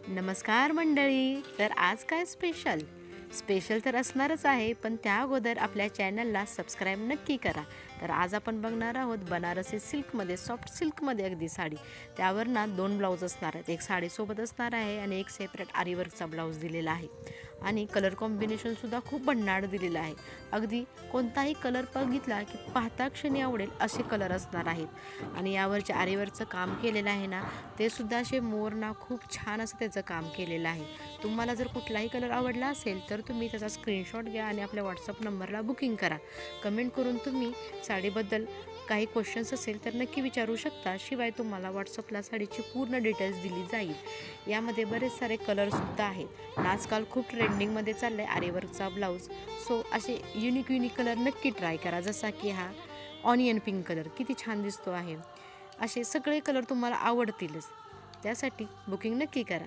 नमस्कार मंडळी. तर आज काय स्पेशल स्पेशल तर असणारच आहे, पण त्या अगोदर आपल्या चॅनलला सबस्क्राईब नक्की करा. तर आज आपण बघणार आहोत बनारसी सिल्कमध्ये, सॉफ्ट सिल्कमध्ये अगदी साडी. त्यावर ना 2 ब्लाऊज असणार आहेत. एक साडीसोबत असणार आहे आणि एक सेपरेट आरीवर्कचा ब्लाऊज दिलेला आहे. आणि कलर कॉम्बिनेशनसुद्धा खूप भन्नाट दिलेलं आहे. अगदी कोणताही कलर बघितला की पाहता क्षणी आवडेल असे कलर असणार आहेत. आणि यावर जे आरीवर्कचं काम केलेलं आहे ना, ते सुद्धा असे मोरना खूप छान असं त्याचं काम केलेलं आहे. तुम्हाला जर कुठलाही कलर आवडला असेल तर तुम्ही त्याचा स्क्रीनशॉट घ्या आणि आपल्या व्हॉट्सअप नंबरला बुकिंग करा. कमेंट करून तुम्ही साडीबद्दल काही क्वेश्चन्स असेल तर नक्की विचारू शकता. शिवाय तुम्हाला व्हॉट्सअपला साडीची पूर्ण डिटेल्स दिली जाईल. यामध्ये बरेच सारे कलरसुद्धा आहेत. आजकाल खूप ट्रेंडिंगमध्ये चाललं आहे आरीवर्कचा ब्लाऊज. सो असे युनिक कलर नक्की ट्राय करा. जसा की हा ऑनियन पिंक कलर किती छान दिसतो आहे. असे सगळे कलर तुम्हाला आवडतीलच. त्यासाठी बुकिंग नक्की करा.